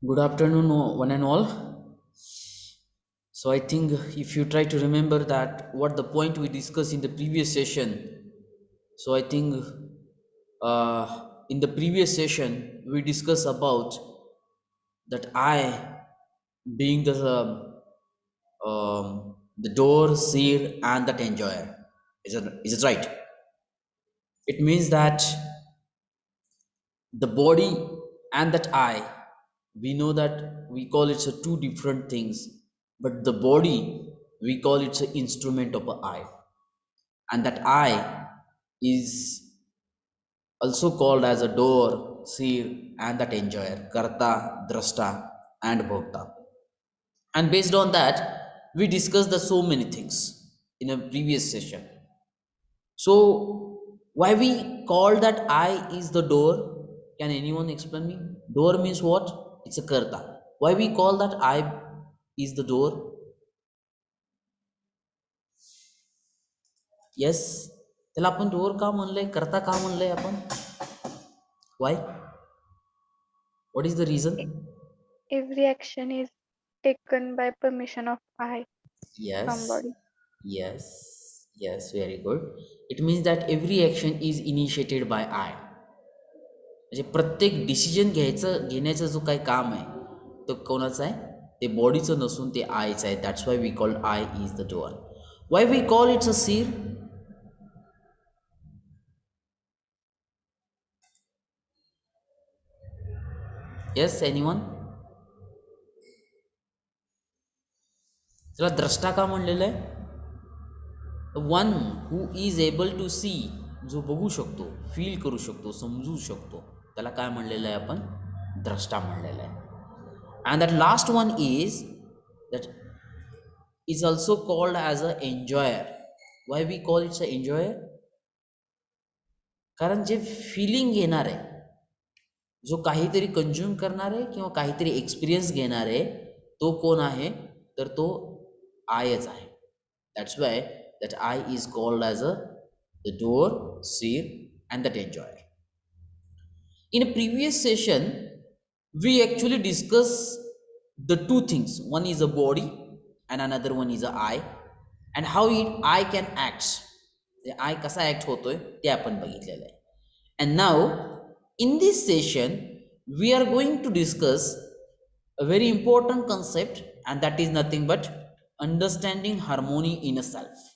Good afternoon, one and all. So I think if you try to remember that what the point we discussed in the previous session. So I think in the previous session we discussed about that I being the door, seer, and that enjoyer. Is it right? It means that the body and that I, we know that we call it a two different things, but the body we call it an instrument of a eye, and that eye is also called as a door, seer, and that enjoyer, karta, drashta, and bhokta. And based on that we discussed the so many things in a previous session. So, why we call that I is the door? Can anyone explain me? Door means what? It's a karta. Why we call that I is the door? Yes. त्याला आपण door का म्हणलंय, करता का म्हणलंय आपण? Why? What is the E- reason? Every action is taken by permission of I, Yes. somebody. Yes. Yes. Very good. It means that every action is initiated by I. म्हणजे प्रत्येक decision घेण्याचं जो काही काम आहे तो कोणाचं आहे, ते बॉडीचं नसून ते आयचं आहे. That's why we call I is the doer. Why we call it's a seer? Yes anyone? त्याला द्रष्टा का म्हणलेलं आहे? One who is able to see, जो बघू शकतो, फील करू शकतो, समजू शकतो, त्याला काय म्हणलेलं आहे आपण? द्रष्टा म्हणलेलं आहे. And that last one is that is also called as a enjoyer. Why we call it a enjoyer? कारण जे फिलिंग घेणार आहे, जो काहीतरी कंझ्युम करणार आहे किंवा काहीतरी एक्सपिरियन्स घेणार आहे, तो कोण आहे? तर तो आयच आहे. That's why that I is called as a the doer, sir, and that enjoyer. In a previous session, we actually discuss the two things. One is a body and another one is a eye, and how it eye can act. The eye कसा act होतोय ते आपण बघितलेलं आहे. And now in this session we are going to discuss a very important concept, and that is nothing but understanding harmony in a self.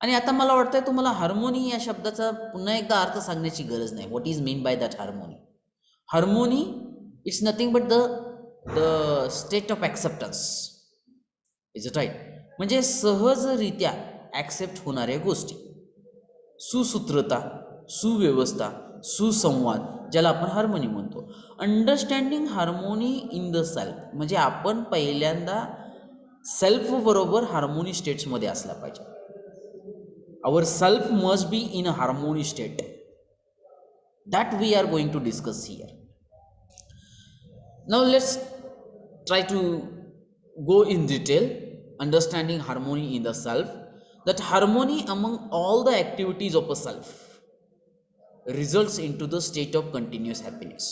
आणि आता मला वाटतंय तुम्हाला हार्मोनी या शब्दाचा पुन्हा एकदा अर्थ सांगण्याची गरज नाही. What is mean by that harmony? Harmony it's nothing but the the state of acceptance. Is it right? म्हणजे सहजरित्या ॲक्सेप्ट होणाऱ्या गोष्टी, सुसूत्रता, सुव्यवस्था, सुसंवाद, ज्याला आपण हार्मोनी म्हणतो. Understanding harmony in the self म्हणजे आपण पहिल्यांदा सेल्फ बरोबर हार्मोनी स्टेट्समध्ये असला पाहिजे. Our self must be in a harmony state. That we are going to discuss here. Now let's try to go in detail understanding harmony in the self. That harmony among all the activities of a self results into the state of continuous happiness.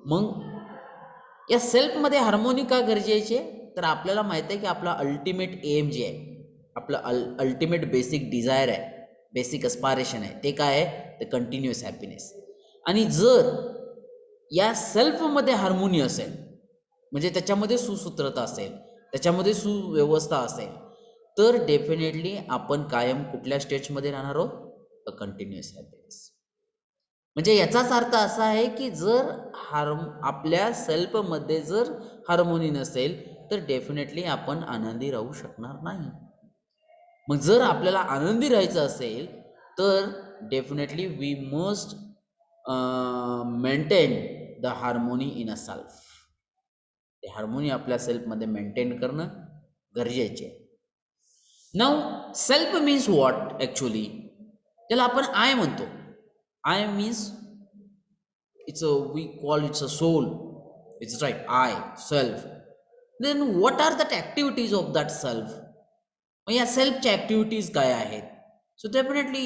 मग या सेल्फमध्ये harmony का गरजेची आहे? तर आपल्याला माहिती आहे की आपला अल्टिमेट एम जे आहे, आपलं अल्टिमेट बेसिक डिझायर आहे, बेसिक अस्पायरेशन आहे, ते काय आहे? तर कंटिन्युअस हॅपीनेस. आणि जर या सेल्फमध्ये हार्मोनी असेल, म्हणजे त्याच्यामध्ये सुसूत्रता असेल, त्याच्यामध्ये सुव्यवस्था असेल, तर डेफिनेटली आपण कायम कुठल्या स्टेट्समध्ये राहणार आहोत? Continuous happiness. म्हणजे याचाच अर्थ असा आहे की जर आपल्या सेल्फमध्ये जर हार्मोनी नसेल तर डेफिनेटली आपण आनंदी राहू शकणार नाही. मग जर आपल्याला आनंदी राहायचं असेल तर definitely we must maintain the harmony in a self. ते हार्मोनी आपल्या सेल्फमध्ये मेंटेन करणं गरजेचे आहे. Now self means what actually? त्याला आपण आय म्हणतो. I means it's a, we call it's a soul. It's right, I, self. Then what are the activities of that self? मग या सेल्फच्या ॲक्टिव्हिटीज काय आहेत? So definitely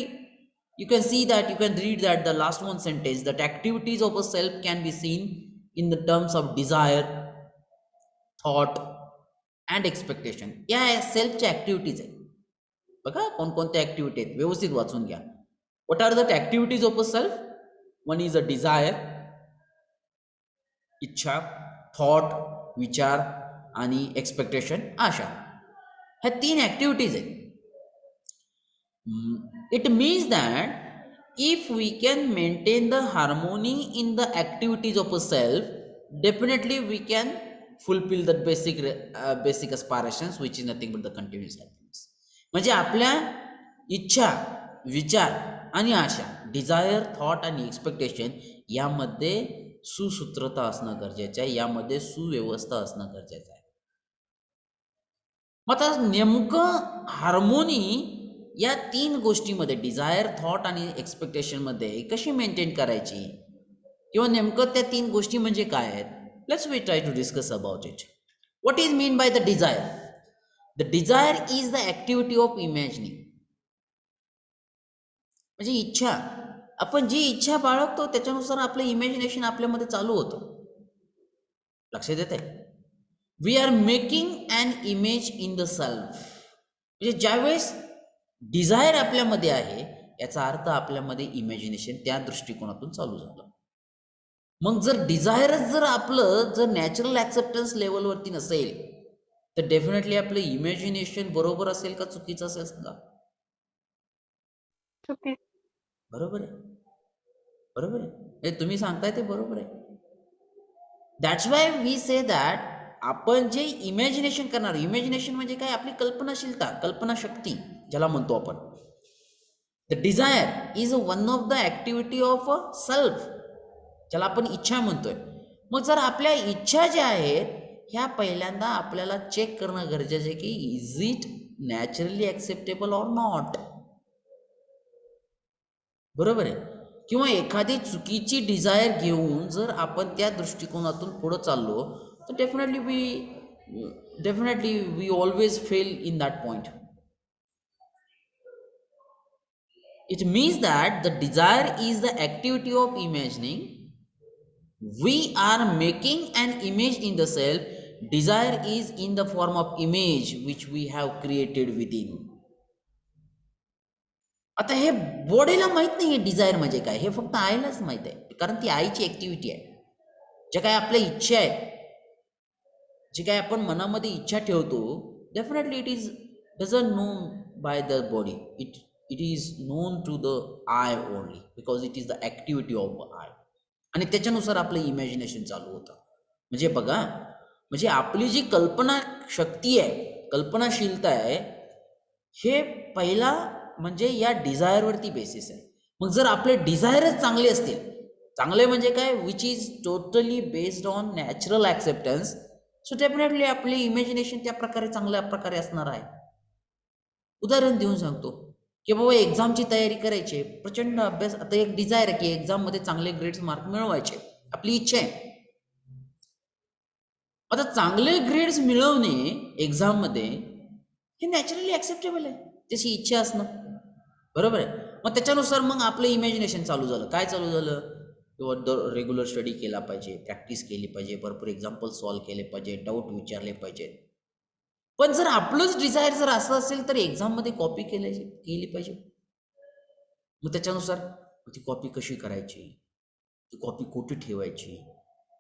you can see that, you can read that the last one sentence, that activities of a self can be seen in the terms of desire, thought and expectation. या सेल्फच्या activities आहेत. बघा कोणकोणत्या activity आहेत, व्यवस्थित वाचून घ्या. What are the activities of a self? One is a desire, इच्छा, थॉट, विचार, आणि एक्सपेक्टेशन, आशा. ह्या 3 ॲक्टिव्हिटीज आहेत. It means that if we can maintain the harmony in the activities of a self, definitely we can fulfill the basic aspirations, which is nothing but the continuous happiness. म्हणजे आपल्या इच्छा, विचार आणि आशा, Dzire, thought आणि expectation यामध्ये सुसूत्रता असणं गरजेचं आहे, यामध्ये सुव्यवस्था असणं गरजेचं आहे. मग आता नेमकं हार्मोनी या 3 गोष्टीमध्ये, डिझायर, थॉट आणि एक्सपेक्टेशनमध्ये कशी मेंटेन करायची, किंवा नेमकं त्या 3 गोष्टी म्हणजे काय आहेत? Let's we try to discuss about it. What is mean by the desire? The desire is the activity of imagining. म्हणजे इच्छा, आपण जी इच्छा बाळगतो त्याच्यानुसार आपलं इमॅजिनेशन आपल्यामध्ये चालू होतं. लक्षात येते? We are making an image in the self. म्हणजे ज्यावेळेस डिझायर आपल्यामध्ये आहे, याचा अर्थ आपल्यामध्ये इमॅजिनेशन त्या दृष्टिकोनातून चालू झालं. मग जर डिझायरच जर आपलं जर नॅचरल ॲक्सेप्टन्स लेवलवरती नसेल, तर डेफिनेटली आपलं इमॅजिनेशन बरोबर असेल का चुकीचं असेल सांगा? चुकीचं. बरोबर आहे, बरोबर आहे. हे तुम्ही सांगताय ते बरोबर आहे. That's why we say that आपण जे इमॅजिनेशन करणार, इमॅजिनेशन म्हणजे काय? आपली कल्पनाशीलता, कल्पनाशक्ती ज्याला म्हणतो आपण. The desire is one of the activity of a self, ज्याला आपण इच्छा म्हणतोय. मग जर आपल्या इच्छा ज्या आहेत ह्या पहिल्यांदा आपल्याला चेक करणं गरजेचं आहे की is it naturally acceptable or not. बरोबर आहे? किंवा एखादी चुकीची डिझायर घेऊन जर आपण त्या दृष्टिकोनातून पुढं चाललो, तर definitely we always fail in that point. It means that the desire is the activity of imagining. We are making an image in the self. Desire is in the form of image which we have created within. आता हे बॉडीला माहित नाही Dzire म्हणजे काय, हे फक्त आईलाच माहित आहे, कारण ती आईची ऍक्टिव्हिटी आहे. जे काय आपल्या इच्छा आहे, जे काय आपण मनामध्ये इच्छा ठेवतो, definitely it is doesn't known by the body, it is known to the I only, because it is the activity of I. आणि त्याच्यानुसार आपलं इमॅजिनेशन चालू होतं. म्हणजे बघा, म्हणजे आपली जी कल्पना शक्ती आहे, कल्पनाशीलता आहे, हे पहिला म्हणजे या डिझायरवरती बेसिस आहे. मग जर आपले डिझायरच चांगले असतील, चांगले म्हणजे काय, which is totally based on natural acceptance, so definitely आपले इमॅजिनेशन त्या प्रकारे चांगल्या प्रकारे असणार आहे. उदाहरण देऊन सांगतो की बाबा एक्झामची तयारी करायची, प्रचंड अभ्यास. आता एक डिझायर आहे की एक्झाममध्ये चांगले ग्रेड्स मार्क मिळवायचे, आपली इच्छा आहे. आता चांगले ग्रेड्स मिळवणे एक्झाममध्ये हे नॅचरली ॲक्सेप्टेबल आहे, त्याची इच्छा असणं. बरोबर आहे? मग त्याच्यानुसार मग आपलं इमॅजिनेशन चालू झालं. काय चालू झालं? किंवा रेग्युलर स्टडी केला पाहिजे, प्रॅक्टिस केली पाहिजे, भरपूर एक्झाम्पल सॉल्व्ह केले पाहिजे, डाऊट विचारले पाहिजे. पण जर आपलंच डिझायर जर असं असेल तर एक्झाममध्ये कॉपी केली पाहिजे. मग त्याच्यानुसार ती कॉपी कशी करायची, ती कॉपी कुठे ठेवायची,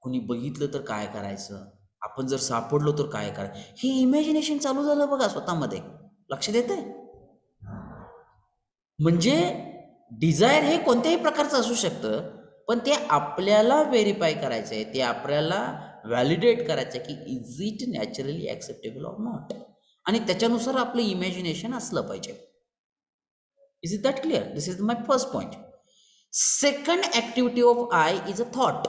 कुणी बघितलं तर काय करायचं, आपण जर सापडलो तर काय करायचं, हे इमॅजिनेशन चालू झालं बघा स्वतःमध्ये. लक्षात येतंय? म्हणजे डिझायर हे कोणत्याही प्रकारचं असू शकतं, पण ते आपल्याला व्हेरीफाय करायचं आहे, ते आपल्याला व्हॅलिडेट करायचं आहे की is it naturally acceptable or not, आणि त्याच्यानुसार आपलं इमॅजिनेशन असलं पाहिजे. Is it that clear? This is my first point. Second activity of I is a thought.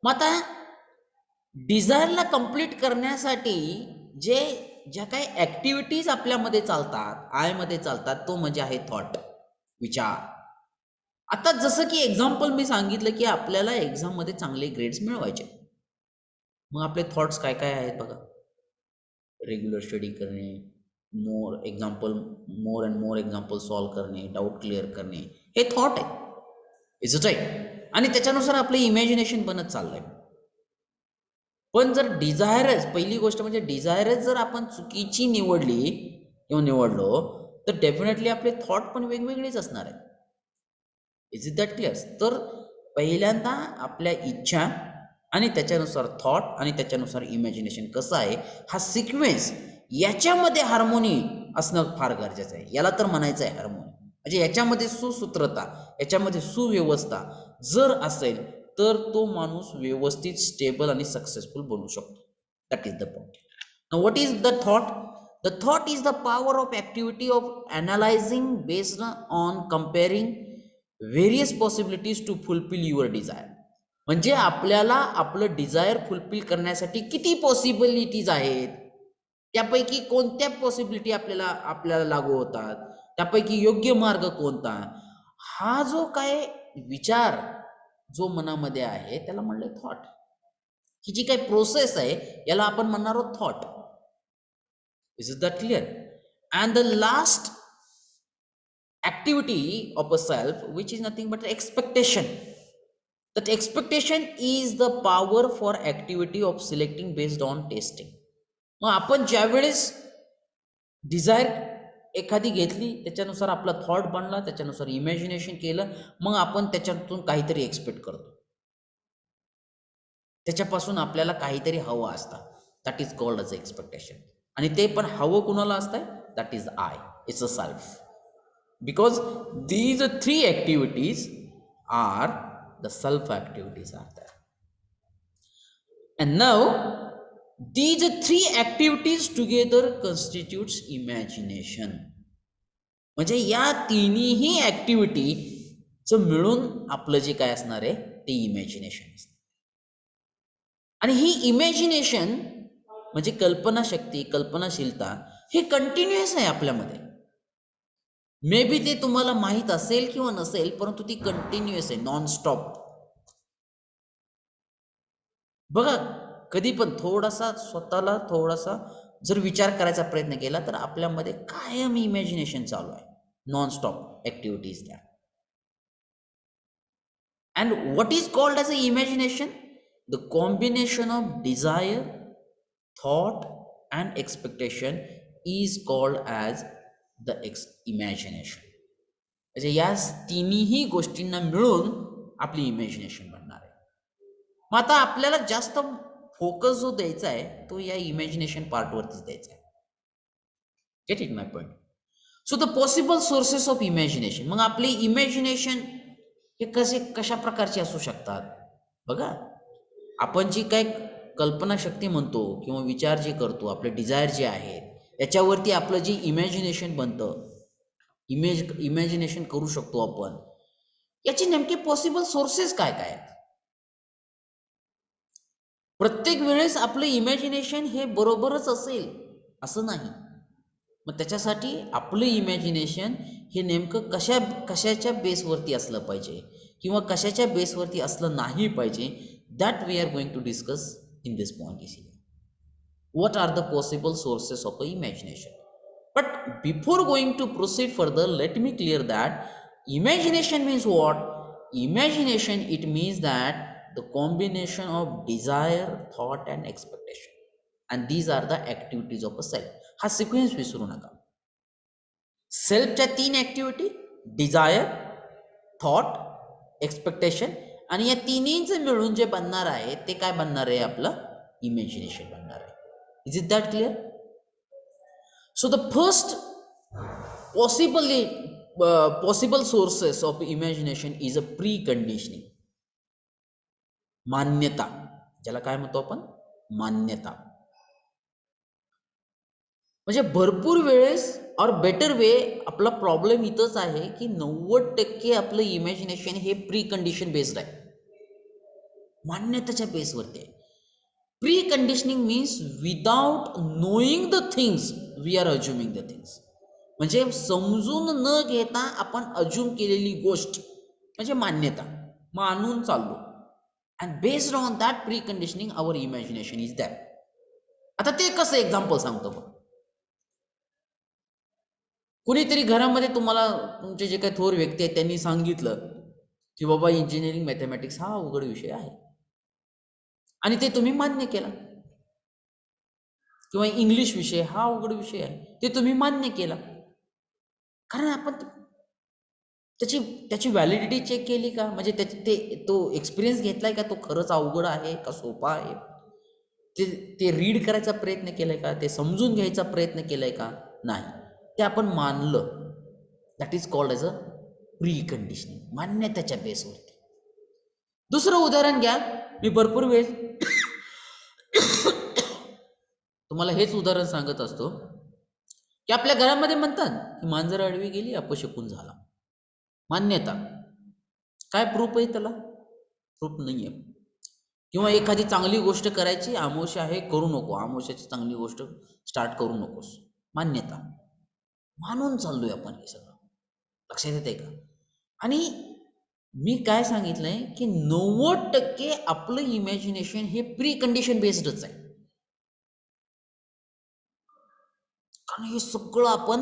मग आता डिझायरला कंप्लीट करण्यासाठी ज्या काही ॲक्टिव्हिटीज आपल्यामध्ये चालतात, आयमध्ये चालतात, तो म्हणजे आहे थॉट, विचार. आता जसं की एक्झाम्पल मी सांगितलं की आपल्याला एक्झाममध्ये चांगले ग्रेड्स मिळवायचे, मग आपले थॉट्स काय काय आहेत बघा. रेग्युलर स्टडी करणे, more and more example solve करणे, डाऊट क्लिअर करणे, हे थॉट आहे. Is it right? आणि त्याच्यानुसार आपलं इमॅजिनेशन बनत चाललंय. पण जर डिझायरच, पहिली गोष्ट म्हणजे डिझायरच जर आपण चुकीची निवडली किंवा निवडलो, तर डेफिनेटली आपले थॉट पण वेगवेगळेच असणार आहेत. Is it that clear? तर पहिल्यांदा आपल्या इच्छा आणि त्याच्यानुसार थॉट आणि त्याच्यानुसार इमॅजिनेशन कसं आहे, हा सिक्वेन्स, याच्यामध्ये हार्मोनी असणं फार गरजेचं आहे. याला तर म्हणायचं आहे हार्मोनी. म्हणजे याच्यामध्ये सुसूत्रता, याच्यामध्ये सुव्यवस्था जर असेल तर तो माणूस व्यवस्थित स्टेबल आणि सक्सेसफुल बनू शकतो. That is the point. Now what is the thought? The thought is the power of activity of analysing based on comparing various possibilities to fulfil your desire. म्हणजे आपल्याला आपलं डिझायर फुलफिल करण्यासाठी किती possibilities आहेत, त्यापैकी कोणत्या पॉसिबिलिटी आपल्याला आपल्याला लागू होतात, त्यापैकी योग्य मार्ग कोणता, हा जो काय विचार जो मनामध्ये आहे त्याला म्हणले थॉट. ही जी काही प्रोसेस आहे याला आपण म्हणणार आहोत thought. Is it that clear? And the last activity of a self, which is nothing but expectation. That expectation is the power for activity of selecting based on testing. मग आपण ज्या वेळेस डिझायर एखादी घेतली, त्याच्यानुसार आपला थॉट बनला, त्याच्यानुसार इमॅजिनेशन केलं, मग आपण त्याच्यातून काहीतरी एक्सपेक्ट करतो, त्याच्यापासून आपल्याला काहीतरी हवं असतं. That is called as expectation. आणि ते पण हवं कुणाला असतंय? That is I. It's a self. Because these three activities are the self activities are there. And now these three activities together constitutes imagination. म्हणजे या तिन्ही ऍक्टिव्हिटीचं मिळून आपलं जे काय असणार आहे ते इमॅजिनेशन असणार. आणि ही इमॅजिनेशन म्हणजे कल्पनाशक्ती, कल्पनाशीलता हे कंटिन्युअस आहे आपल्यामध्ये. मे बी ते तुम्हाला माहीत असेल किंवा नसेल, परंतु ती कंटिन्युअस आहे, नॉन स्टॉप. बघा, कधी पण थोडासा स्वतःला थोडासा जर विचार करायचा प्रयत्न केला तर आपल्यामध्ये कायम इमॅजिनेशन चालू आहे, नॉन स्टॉप ऍक्टिव्हिटीज त्या. And what is called as a imagination? The combination of desire, thought and expectation is called as the imagination. म्हणजे या तिन्ही गोष्टींना मिळून आपली इमॅजिनेशन बनणार आहे. मग आता आपल्याला जास्त फोकस जो द्यायचा आहे तो या इमॅजिनेशन पार्टवरतीच द्यायचा आहे. Get it my point? So the possible sources of imagination. मग आपले इमॅजिनेशन हे कशा प्रकारचे असू शकतात? बघा, आपण जी काय कल्पनाशक्ती म्हणतो किंवा विचार जे करतो, आपले डिझायर जे आहेत याच्यावरती आपलं जे इमॅजिनेशन बनतं, इमॅजिनेशन करू शकतो आपण, याचे नेमके पॉसिबल सोर्सेस काय काय आहेत? प्रत्येक वेळेस आपलं इमॅजिनेशन हे बरोबरच असेल असं नाही. मग त्याच्यासाठी आपलं इमॅजिनेशन हे नेमकं कशाच्या बेसवरती असलं पाहिजे किंवा कशाच्या बेसवरती असलं नाही पाहिजे, that we are going to discuss in this point. Easily what are the possible sources of the imagination. But before going to proceed further, let me clear that imagination means what? Imagination, it means that the combination of desire, thought and expectation, and these are the activities of a self. हा sequence विसरू नका. सेल्फच्या 3 activity, Dzire, thought, expectation, आणि या तिन्हीचं मिळून जे बनणार आहे ते काय बनणार आहे? आपलं इमॅजिनेशन बनणार आहे. Is it that clear? So the first possible sources of imagination is a preconditioning. मान्यता, ज्याला काय म्हणतो आपण? मान्यता. म्हणजे भरपूर वेळेस और बेटर वे आपला प्रॉब्लेम इथंच आहे की 90% आपलं इमॅजिनेशन हे प्री कंडिशन बेस्ड आहे, मान्यतेच्या बेसवरती आहे. Pre conditioning means without knowing the things we are assuming the things. म्हणजे समजून न घेता आपण अज्युम केलेली गोष्ट म्हणजे मान्यता, मानून चाललो. And based on that pre conditioning our imagination is that. आता ते कसं एक्झाम्पल सांगतो बघ. कुणीतरी घरामध्ये तुम्हाला, तुमचे जे काही थोर व्यक्ती आहेत त्यांनी सांगितलं की बाबा इंजिनिअरिंग मॅथमॅटिक्स हा अवघड विषय आहे आणि ते तुम्ही मान्य केला, किंवा इंग्लिश विषय हा अवघड विषय आहे ते तुम्ही मान्य केला, कारण आपण त्याची त्याची व्हॅलिडिटी चेक केली का, म्हणजे त्याची तो एक्सपिरियन्स घेतलाय का, तो खरंच अवघड आहे का सोपा आहे, ते ते रीड करायचा प्रयत्न केलाय का, ते समजून घ्यायचा प्रयत्न केलाय का, नाही, ते आपण मानलं. That is called as a pre conditioning, मान्यतेच्या बेसवरती. दुसरं उदाहरण घ्या, मी भरपूर वेळ तुम्हाला हेच उदाहरण सांगत असतो की आपल्या घरामध्ये म्हणतात की मांजर आडवी गेली अपशकून झाला, मान्यता. काय प्रूफ आहे त्याला? प्रूफ नाही आहे. किंवा एखादी चांगली गोष्ट करायची, आमोशा आहे करू नको, आमोशाची चांगली गोष्ट स्टार्ट करू नकोस, मान्यता. मानून चाललोय आपण हे सगळं, लक्षात येते का? आणि मी काय सांगितलंय की 90% आपलं इमॅजिनेशन हे प्री कंडिशन बेस्डच आहे. कारण हे सगळं आपण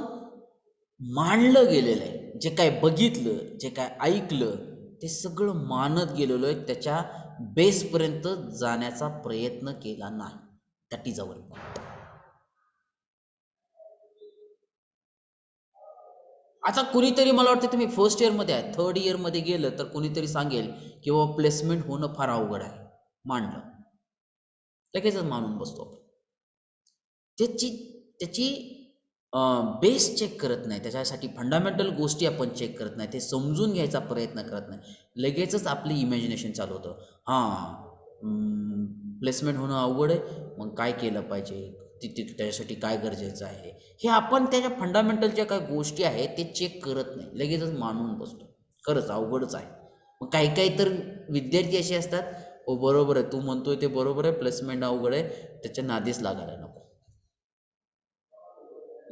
मांडलं गेलेलं आहे, जे काय बघितलं, जे काय ऐकलं, ते सगळं मानत गेलेलो आहे, त्याच्या बेसपर्यंत जाण्याचा प्रयत्न केला नाही. That is our point. आता कुणीतरी, मला वाटतं तुम्ही फर्स्ट इयरमध्ये आहे, थर्ड इयरमध्ये गेलं तर कुणीतरी सांगेल की बाबा प्लेसमेंट होणं फार अवघड आहे, मांडलं, लगेचच मानून बसतो आपण. त्याची त्याची बेस चेक करत नाही, त्याच्यासाठी फंडामेंटल गोष्टी आपण चेक करत नाही, ते समजून घ्यायचा प्रयत्न करत नाही, लगेचच आपली इमॅजिनेशन चालू होतं. प्लेसमेंट होणं अवघड आहे, मग काय केलं पाहिजे, त्याच्यासाठी काय गरजेचं आहे, हे आपण त्याच्या फंडामेंटलच्या काय गोष्टी आहेत ते चेक करत नाही, लगेचच मानून बसतो खरंच अवघडच आहे. मग काही काही तर विद्यार्थी असे असतात, हो बरोबर आहे, तू म्हणतोय ते बरोबर आहे, प्लेसमेंट अवघड आहे, त्याच्या नादीच लागायला नको.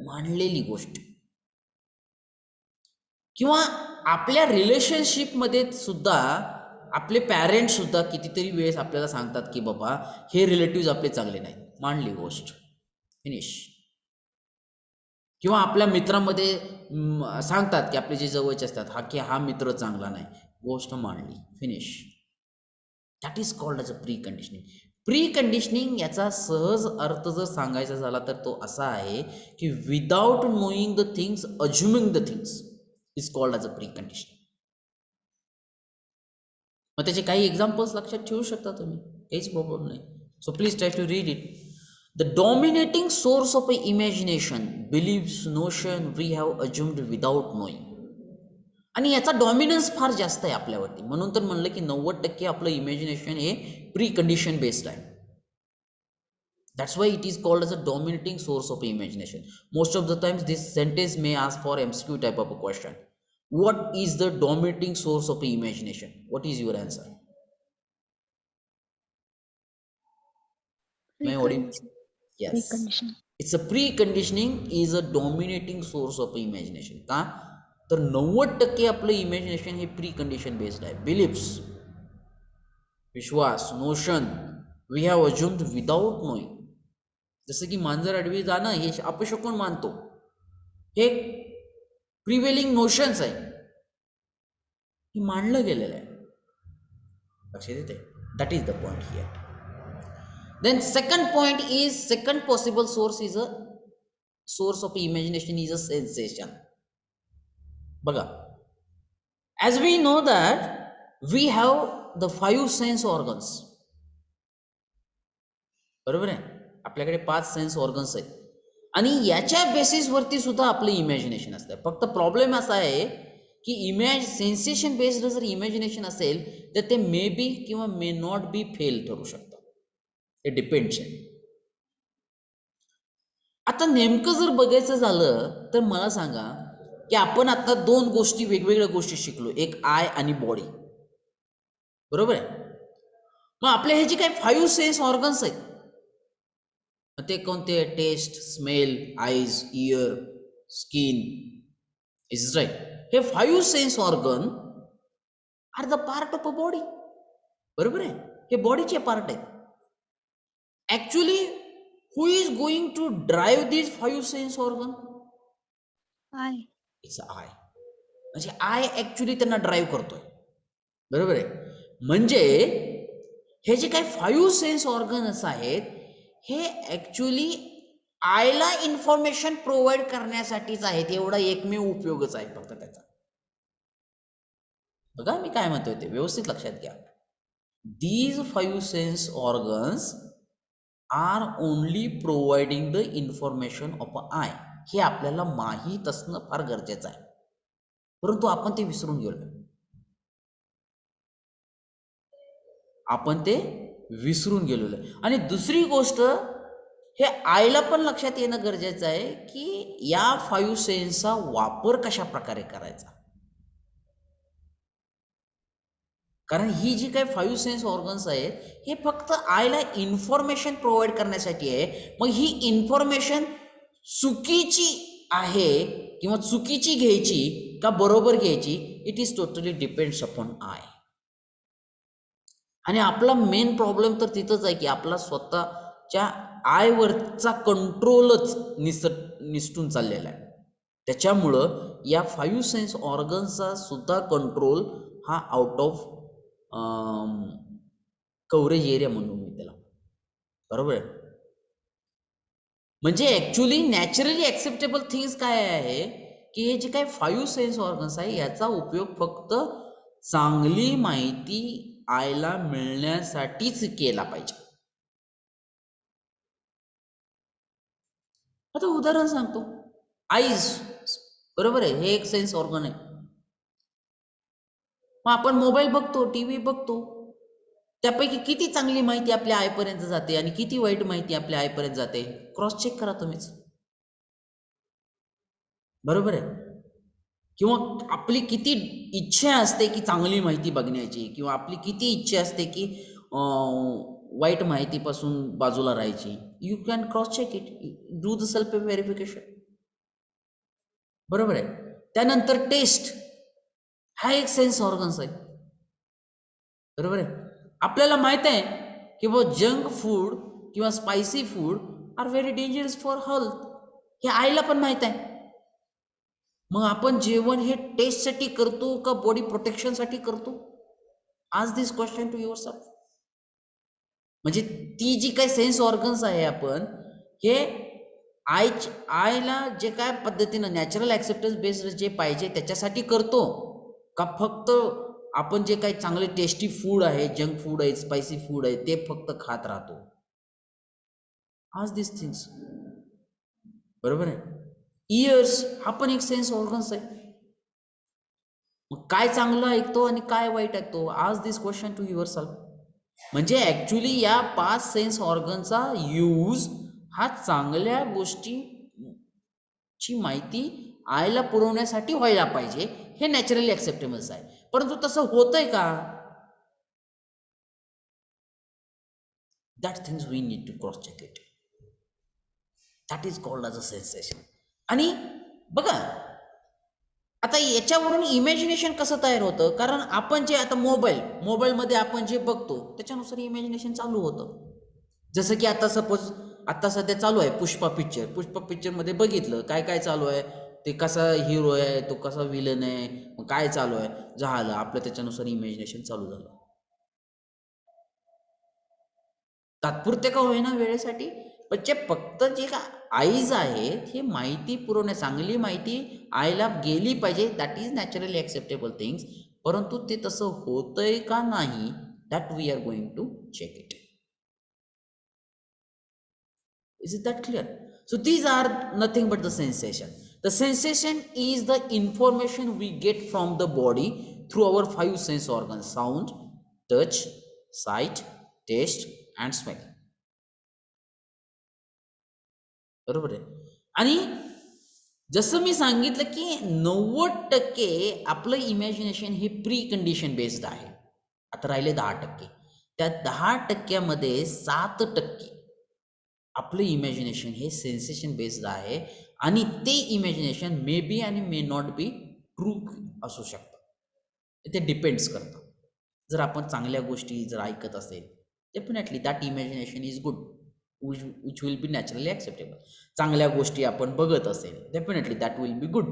मांडलेली गोष्ट. किंवा आपल्या रिलेशनशिपमध्ये सुद्धा आपले पॅरेंट्स सुद्धा कितीतरी वेळेस आपल्याला सांगतात की बाबा हे रिलेटिव्ह आपले चांगले नाहीत, मांडली गोष्ट, फिनिश. किंवा आपल्या मित्रामध्ये सांगतात की आपले जे जवळचे असतात की हा मित्र चांगला नाही, गोष्ट मांडली, finish. That is called as a pre conditioning. Pre conditioning याचा सहज अर्थ जर सांगायचा झाला तर तो असा आहे की without knowing the things assuming the things is called as a pre conditioning. मग त्याचे काही एक्झाम्पल्स लक्षात ठेवू शकता तुम्ही, काहीच प्रॉब्लेम नाही. So please try to read it. The dominating source of a imagination, believes, notion we have assumed without knowing. आणि याचा डॉमिनन्स फार जास्त आहे आपल्यावरती, म्हणून तर म्हणलं की 90% आपलं इमॅजिनेशन हे प्री कंडिशन बेस्ड आहे. That's why it is called as a dominating source of imagination. Most of the times this sentence may ask for MCQ type of a question. What is the dominating source of imagination? What is your answer? May I audible? Precondition. Yes. It's a preconditioning is a dominating source of imagination. का? तर 90% आपलं imagination हे pre condition based आहे. Beliefs, विश्वास, notion we have assumed without knowing. जसं की मांजर अडवी जाणं हे अपशकून मानतो, हे प्रिवेलिंग नोशन्स आहे, हे मांडलं गेलेलं आहे, लक्षात येते. That is the point here. Then second point is, second possible source is a source of imagination is a sensation. बघा, as we know that we have the 5 sense organs, बरोबर आहे, आपल्याकडे 5 सेन्स ऑर्गन्स आहेत आणि याच्या बेसिसवरती सुद्धा आपलं imagination असतं. फक्त प्रॉब्लेम असा आहे की सेन्सेशन बेस्ड जर इमॅजिनेशन असेल तर ते मे बी किंवा मे नॉट बी फेल ठरू शकतं, ते डिपेंड्स आहे. आता नेमकं जर बघायचं झालं तर मला सांगा की आपण आता 2 गोष्टी, वेगवेगळ्या गोष्टी शिकलो, एक आय आणि बॉडी, बरोबर आहे. मग आपल्या हे जे काही 5 सेन्स ऑर्गन्स आहेत ते कोणते? Taste, smell, eyes, ear, skin, is right. हे 5 sense organ are the part of a body, बरोबर आहे, हे बॉडीचे पार्ट आहेत. Actually who is going to drive this 5 sense organ? I. It's I. म्हणजे आय ऍक्च्युली त्यांना ड्राईव्ह करतोय. बरोबर आहे. म्हणजे हे जे काही 5 सेन्स ऑर्गन्स आहेत, हे ॲक्च्युअली आयला इन्फॉर्मेशन प्रोव्हाइड करण्यासाठीच आहेत. एवढा एकमेव उपयोगच आहे फक्त त्याचा. बघा मी काय म्हणतोय ते व्यवस्थित लक्षात घ्या. These 5 sense organs are only providing the information of eye. हे आपल्याला माहीत असणं फार गरजेचं आहे. परंतु आपण ते विसरून गेलो. आपण ते विसरून गेलेलो आहे. आणि दुसरी गोष्ट, हे आयला पण लक्षात येणं गरजेचं आहे की या 5 सेन्सचा वापर कशा प्रकारे करायचा. कारण ही जी काही 5 सेन्स ऑर्गन्स आहेत, हे फक्त आयला इन्फॉर्मेशन प्रोव्हाइड करण्यासाठी आहे. मग ही इन्फॉर्मेशन चुकीची आहे किंवा चुकीची घ्यायची का बरोबर घ्यायची, it is totally depends upon I. आणि आपला मेन प्रॉब्लेम तर तिथंच आहे की आपला स्वतःच्या आयवरचा कंट्रोलच निसटून चाललेला आहे. त्याच्यामुळं या 5 सेन्स ऑर्गन्सचा सुद्धा कंट्रोल हा आउट ऑफ कव्हरेज एरिया म्हणून मी त्याला. बरोबर आहे. म्हणजे ॲक्च्युली नॅचरली ॲक्सेप्टेबल थिंग्स काय आहे की हे जे काही 5 सेन्स ऑर्गन्स आहे याचा उपयोग फक्त चांगली माहिती आयला मिळण्यासाठीच केला पाहिजे. आता उदाहरण सांगतो. आईज, बरोबर आहे, हे एक सेन्स ऑर्गन आहे. मग आपण मोबाईल बघतो, टीव्ही बघतो, त्यापैकी किती चांगली माहिती आपल्या आईपर्यंत जाते आणि किती वाईट माहिती आपल्या आईपर्यंत जाते, क्रॉस चेक करा तुम्हीच. बरोबर आहे. किंवा आपली किती इच्छा असते की चांगली माहिती बघण्याची, किंवा आपली किती इच्छा असते की वाईट माहितीपासून बाजूला राहायची. You can cross check it, do the self verification. बरोबर आहे. त्यानंतर टेस्ट हा एक सेन्स ऑर्गन्स आहे. बरोबर आहे. आपल्याला माहित आहे की जंक फूड किंवा spicy food are very dangerous for health, हे आईला पण माहित आहे. मग आपण जेवण हे टेस्टसाठी करतो का बॉडी प्रोटेक्शनसाठी करतो? आज दिस क्वेश्चन टू युअर सेल्फ. म्हणजे ती जी काही सेन्स ऑर्गन्स आहे आपण हे आयला जे काय पद्धतीनं नॅचरल ॲक्सेप्टन्स बेस्ड जे पाहिजे त्याच्यासाठी करतो का फक्त आपण जे काही चांगले टेस्टी फूड आहे, जंक फूड आहे, स्पायसी फूड आहे, ते फक्त खात राहतो? आज दिस थिंग्स. बरोबर आहे. इयर्स हा पण एक सेन्स ऑर्गन्स आहे. मग काय चांगलं ऐकतो आणि काय वाईट ऐकतो? आज दिस क्वेश्चन टू युअर सेल्फ. म्हणजे ॲक्च्युली या 5 सेन्स ऑर्गनचा यूज हा चांगल्या गोष्टीची माहिती आयला पुरवण्यासाठी व्हायला पाहिजे, हे नॅचरली ॲक्सेप्टेबल्स आहे. परंतु तसं होतंय का? That things we need to cross check it. That is called as a sensation. आणि बघा आता याच्यावरून इमॅजिनेशन कसं तयार होतं, कारण आपण जे आता मोबाईलमध्ये आपण जे बघतो त्याच्यानुसार इमॅजिनेशन चालू होतं. जसं की आता सपोज आता सध्या चालू आहे पुष्पा पिक्चरमध्ये बघितलं काय काय चालू आहे, ते कसा हिरो आहे, तो कसा विलन आहे, मग काय चालू आहे, झालं आपलं त्याच्यानुसार इमॅजिनेशन चालू झालं. तात्पुरते का होईना वेळेसाठी, पण जे फक्त जे का आईज आहेत हे माहिती पुरवण्या, चांगली माहिती आईला गेली पाहिजे, that is naturally acceptable things. परंतु ते तसं होतंय का नाही, that we are going to check it. Is it that clear? So these are nothing but the sensation. The sensation is the information we get from the body through our 5 sense organs: sound, touch, sight, taste and smell. बरोबर आहे. आणि जसं मी सांगितलं की 90% आपलं imagination हे pre condition based आहे. आता राहिले 10%. त्या 10%मध्ये 7% आपलं इमॅजिनेशन हे सेन्सेशन बेस्ड आहे. आणि ते इमॅजिनेशन मे बी आणि मे नॉट बी ट्रू असू शकतं. ते डिपेंड्स करतं. जर आपण चांगल्या गोष्टी जर ऐकत असेल, definitely that imagination is good, which will be naturally acceptable. चांगल्या गोष्टी आपण बघत असेल, definitely that will be good.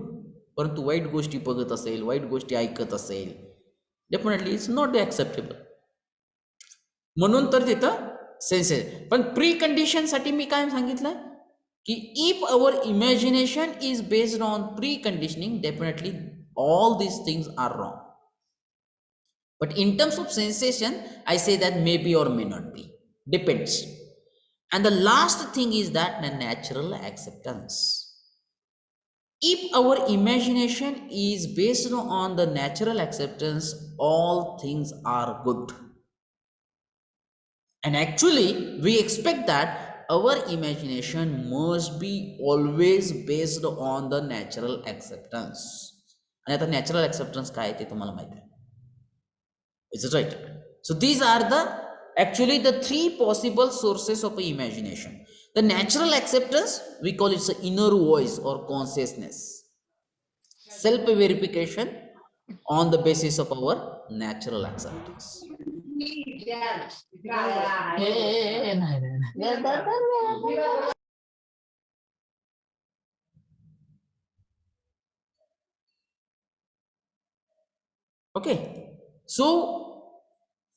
परंतु वाईट गोष्टी बघत असेल, वाईट गोष्टी ऐकत असेल, डेफिनेटली इट्स नॉट ॲक्सेप्टेबल. म्हणून तर तिथं सेन्सेस. पण प्री कंडिशनसाठी मी काय सांगितलं की if our imagination is based on pre conditioning, definitely all these things are wrong. But in terms of sensation, I say that maybe or may not be. Depends. And the last thing is that the natural acceptance. If our imagination is based on the natural acceptance, all things are good. And actually, we expect that our imagination must be always based on the natural acceptance. आणि आता natural acceptance काय ते तुम्हाला माहिती आहे. Is it right? So these are the actually the three possible sources of imagination. The natural acceptance, we call it the inner voice or consciousness. Self verification on the basis of our natural acceptance. Okay, so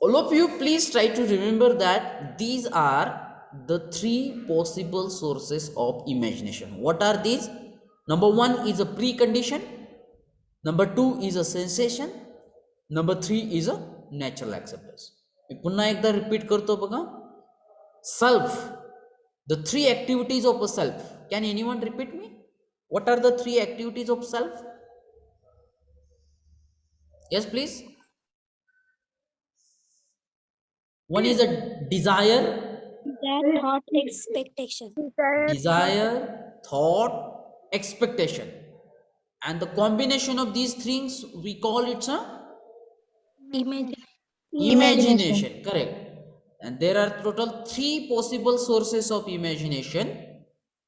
all of you please try to remember that these are the three possible sources of imagination. What are these? Number one is a precondition, number two is a sensation, number three is a natural acceptance. मी पुन्हा एकदा repeat करतो बघा. Self, the three activities of a self. Can anyone repeat me? What are the three activities of self? Yes, please. One is a desire, That thought expectation. thought, expectation, and the combination of these things we call it a Imagine. imagination. Correct. And there are total three possible sources of imagination.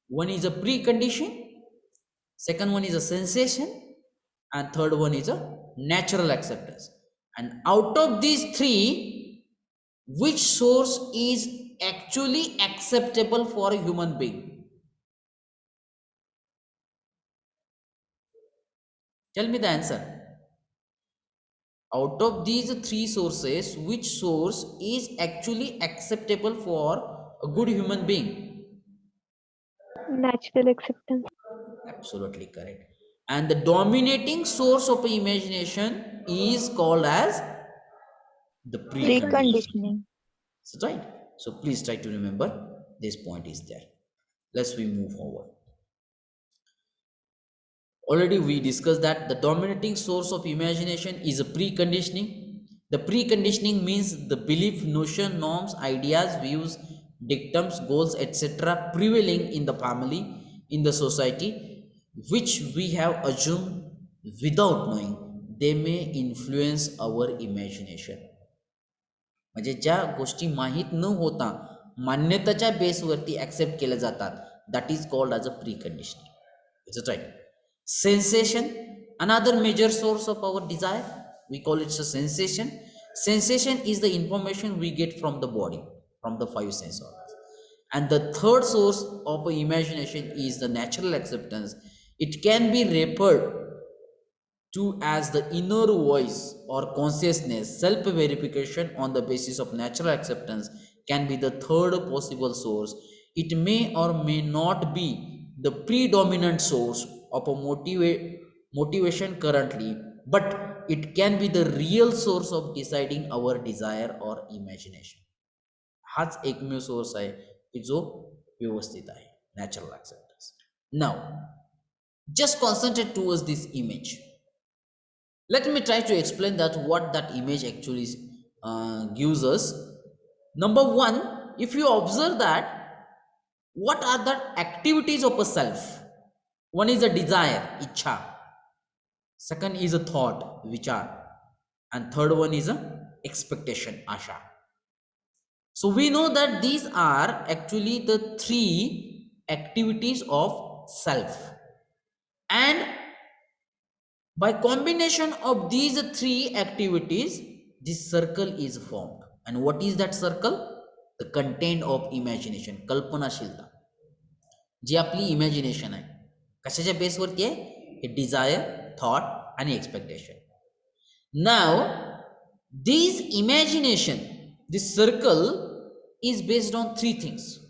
One is a precondition, second one is a sensation, and third one is a natural acceptance. And out of these three, which source is actually acceptable for a human being? Tell me the answer. Out of these three sources, which source is actually acceptable for a good human being? Natural acceptance. Absolutely correct. And the dominating source of imagination is called as the preconditioning. Preconditioning. So, right. So please try to remember this point is there. Let's we move forward. Already we discussed that the dominating source of imagination is a preconditioning. The preconditioning means the belief, notion, norms, ideas, views, dictums, goals, etc. prevailing in the family, in the society, which we have assumed without knowing they may influence our imagination. म्हणजे ज्या गोष्टी माहीत न होता मान्यताच्या बेसवरती accept केल्या जातात, that is called as a pre conditioning. It's a right. Sensation, another major source of our desire, we call it a sensation. Sensation is the information we get from the body, from the five sense organs. And the third source of imagination is the natural acceptance. It can be referred to as the inner voice or consciousness. Self verification on the basis of natural acceptance can be the third possible source. It may or may not be the predominant source of a motivation currently, but it can be the real source of deciding our desire or imagination. हाच एकमेव source आहे की जो व्यवस्थित आहे, natural acceptance. Now just concentrate towards this image. Let me try to explain that what that image actually gives us. Number one, if you observe that, what are the activities of a self? One is a desire, ichha. Second is a thought, vichar. And third one is a expectation, asha. So we know that these are actually the three activities of self. And by combination of these three activities, this circle is formed. And what is that circle? The content of imagination, कल्पनाशीलता. जी आपली imagination आहे कशाच्या बेसवरती आहे? हे Dzire, thought आणि expectation. Now This imagination, this circle is based on three things.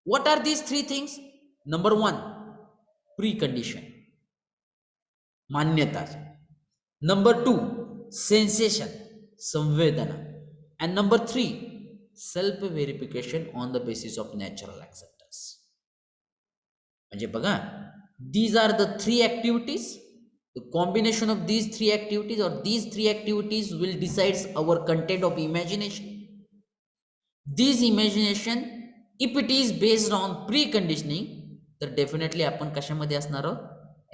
What are these three things? Number one, precondition, मान्यता. Number two, sensation, संवेदना. And number three, self-verification on the basis of natural acceptance. म्हणजे बघा, these are the three activities. The combination of these three activities or these three activities will decide our content of imagination. This imagination, if it is based on preconditioning, तर definitely आपण कशामध्ये असणार आहोत?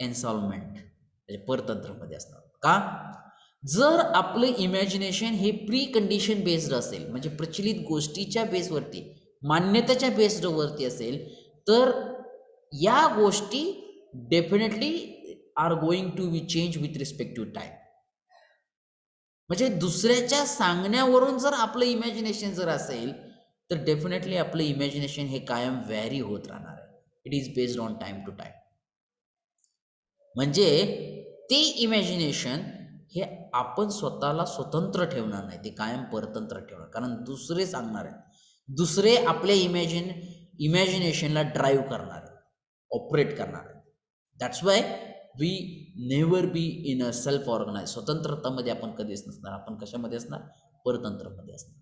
एन्सॉल्वमेंट म्हणजे परतंत्रमध्ये असणार. का? जर आपलं इमॅजिनेशन हे प्री कंडिशन बेस्ड असेल, म्हणजे प्रचलित गोष्टीच्या बेसवरती, मान्यतेच्या बेस्डवरती असेल, तर या गोष्टी definitely are going to be change with respect to time. म्हणजे दुसऱ्याच्या सांगण्यावरून जर आपलं इमॅजिनेशन जर असेल, तर डेफिनेटली आपलं इमॅजिनेशन हे कायम व्हॅरी होत राहणार आहे. It is based on time to time. म्हणजे ते इमॅजिनेशन हे आपण स्वतःला स्वतंत्र ठेवणार नाही, ते कायम परतंत्र ठेवणार. कारण दुसरे सांगणार आहेत, दुसरे आपल्या इमॅजिनेशनला ड्राईव्ह करणार आहेत, ऑपरेट करणार आहेत. That's why we never be in a self organise. स्वतंत्रतामध्ये आपण कधीच नसणार. आपण कशामध्ये असणार? परतंत्रमध्ये असणार.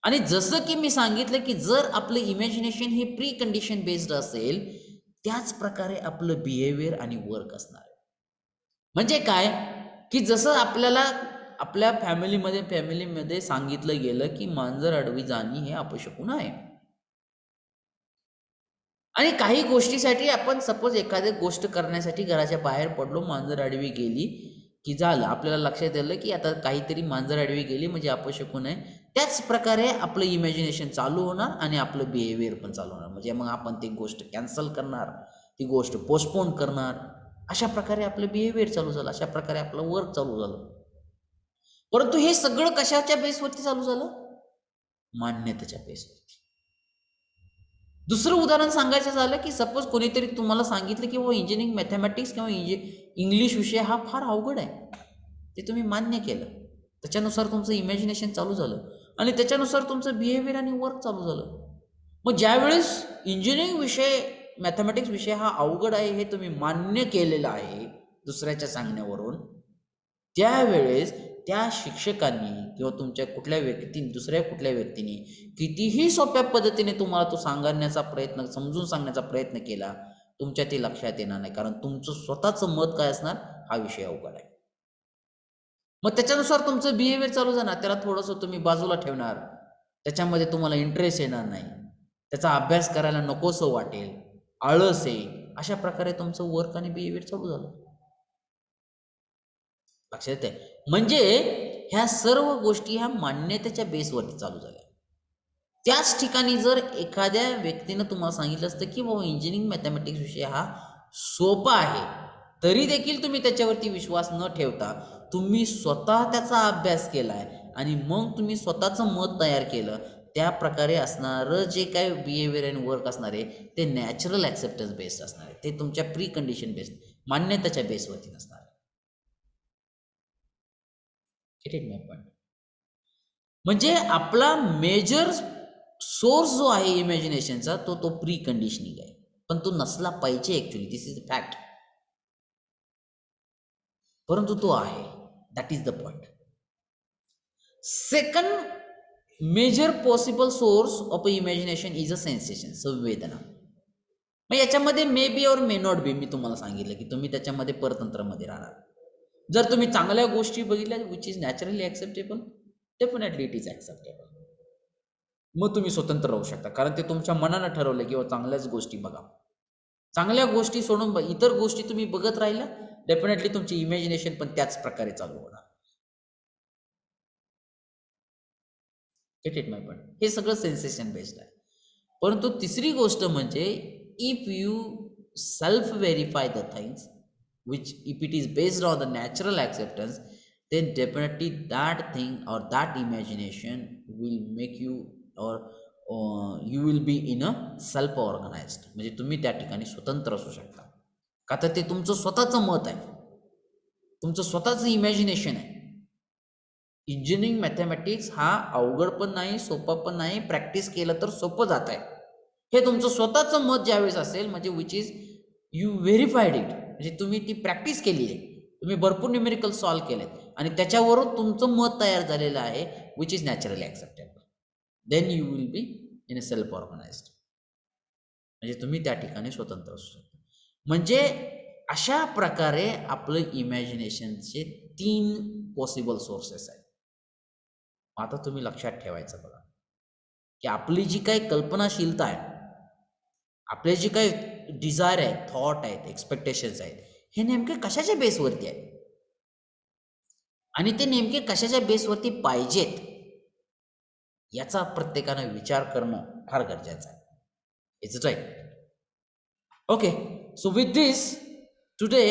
आणि जसं की मी सांगितलं की जर आपलं इमॅजिनेशन हे प्री कंडिशन बेस्ड असेल, त्याच प्रकारे आपलं बिहेवियर आणि वर्क असणार आहे. म्हणजे काय की जसं आपल्याला आपल्या फॅमिलीमध्ये सांगितलं गेलं की मांजर आडवी जाणी हे अपशकुन आहे. आणि काही गोष्टीसाठी आपण सपोज एखादी गोष्ट करण्यासाठी घराच्या बाहेर पडलो, मांजर आडवी गेली की झालं, आपल्याला लक्षात आलं की आता काहीतरी मांजर आडवी गेली म्हणजे अपशकुन आहे. त्याच प्रकारे आपलं इमॅजिनेशन चालू होणार आणि आपलं बिहेवियर पण चालू होणार. म्हणजे मग आपण ती गोष्ट कॅन्सल करणार, ती गोष्ट पोस्टपोन करणार. अशा प्रकारे आपलं बिहेवियर चालू झालं, अशा प्रकारे आपलं वर्क चालू झालं. परंतु हे सगळं कशाच्या बेसवरती चालू झालं? मान्यतेच्या बेसवरती. दुसरं उदाहरण सांगायचं झालं की सपोज कोणीतरी तुम्हाला सांगितलं की इंजिनिअरिंग मॅथमॅटिक्स किंवा इंग्लिश विषय हा फार अवघड आहे, ते तुम्ही मान्य केलं, त्याच्यानुसार तुमचं इमॅजिनेशन चालू झालं आणि त्याच्यानुसार तुमचं बिहेवियर आणि वर्क चालू झालं. मग ज्यावेळेस इंजिनिअरिंग विषय, मॅथमॅटिक्स विषय हा अवघड आहे हे तुम्ही मान्य केलेलं आहे दुसऱ्याच्या सांगण्यावरून, त्यावेळेस त्या शिक्षकांनी किंवा तुमच्या दुसऱ्या कुठल्या व्यक्तीने कितीही सोप्या पद्धतीने तुम्हाला तो सांगण्याचा प्रयत्न, समजून सांगण्याचा प्रयत्न केला, तुमच्या ते लक्षात येणार नाही. कारण तुमचं स्वतःचं मत काय असणार? हा विषय अवघड आहे. मग त्याच्यानुसार तुमचं बिहेवियर चालू जाणार. त्याला थोडंसं तुम्ही बाजूला ठेवणार, त्याच्यामध्ये तुम्हाला इंटरेस्ट येणार नाही, त्याचा अभ्यास करायला नकोसं वाटेल, आळस आहे. अशा प्रकारे तुमचं वर्क आणि बिहेवियर चालू झालं. लक्षात आहे? म्हणजे ह्या सर्व गोष्टी ह्या मान्यतेच्या बेसवरती चालू झाल्या. त्याच ठिकाणी जर एखाद्या व्यक्तीनं तुम्हाला सांगितलं असतं की बाबा इंजिनिअरिंग मॅथमॅटिक्स विषय हा सोपा आहे, तरी देखील तुम्ही त्याच्यावरती विश्वास न ठेवता तुम्ही स्वतः त्याचा अभ्यास केलाय आणि मग तुम्ही स्वतःचं मत तयार केलं, त्या प्रकारे असणारं जे काय बिहेवियर आणि वर्क असणार आहे ते नॅचरल ॲक्सेप्टन्स बेस्ड असणार आहे. ते तुमच्या प्री कंडिशन बेस्ड, मान्यतेच्या बेसवरती नसणार आहे. म्हणजे आपला मेजर सोर्स जो आहे इमॅजिनेशनचा तो प्री कंडिशनिंग आहे, पण तो नसला पाहिजे ऍक्च्युली. दिस इज फॅक्ट, परंतु तो आहे. That is the point. Second major possible source of imagination is a sensation, संवेदना. मग याच्यामध्ये मे बी और मे नॉट बी, मी तुम्हाला सांगितलं की तुम्ही त्याच्यामध्ये परतंत्रमध्ये राहणार. जर तुम्ही चांगल्या गोष्टी बघितल्या which is naturally acceptable, definitely it is acceptable. मग तुम्ही स्वतंत्र राहू शकता, कारण ते तुमच्या मनानं ठरवलं किंवा चांगल्याच गोष्टी बघा. चांगल्या गोष्टी सोडून इतर गोष्टी तुम्ही बघत राहिल्या, डेफिनेटली तुमची इमॅजिनेशन पण त्याच प्रकारे चालू होणार. Get it my point? हे सगळं सेन्सेशन बेस्ड आहे. परंतु तिसरी गोष्ट म्हणजे if you self verify the things which if it is based on the natural acceptance, then definitely that thing or that imagination will make you or you will be in a self organized. म्हणजे तुम्ही त्या ठिकाणी स्वतंत्र असू शकता, का तर ते तुमचं स्वतःचं मत आहे, तुमचं स्वतःचं इमॅजिनेशन आहे. इंजिनिअरिंग मॅथमॅटिक्स हा अवघड पण नाही, सोपा पण नाही. प्रॅक्टिस केलं तर सोपं जात आहे. हे तुमचं स्वतःचं मत ज्यावेळेस असेल, म्हणजे which is you verified it, म्हणजे तुम्ही ती प्रॅक्टिस केली आहे, तुम्ही भरपूर न्यूमेरिकल सॉल्व्ह केलेत आणि त्याच्यावरून तुमचं मत तयार झालेलं आहे, which is naturally acceptable. Then you will be in a self organised, म्हणजे तुम्ही त्या ठिकाणी स्वतंत्र असू शकता. म्हणजे अशा प्रकारे आपलं इमॅजिनेशनचे 3 पॉसिबल सोर्सेस आहेत. आता तुम्ही लक्षात ठेवायचं बघा, की आपली जी काही कल्पनाशीलता आहे, आपले जे काही डिझायर आहेत, थॉट आहेत, एक्सपेक्टेशन्स आहेत, हे नेमके कशाच्या बेसवरती आहेत आणि ते नेमके कशाच्या बेसवरती पाहिजेत, याचा प्रत्येकानं विचार करणं फार गरजेचं आहे. It's right. Okay, so with this, today,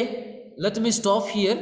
let me stop here.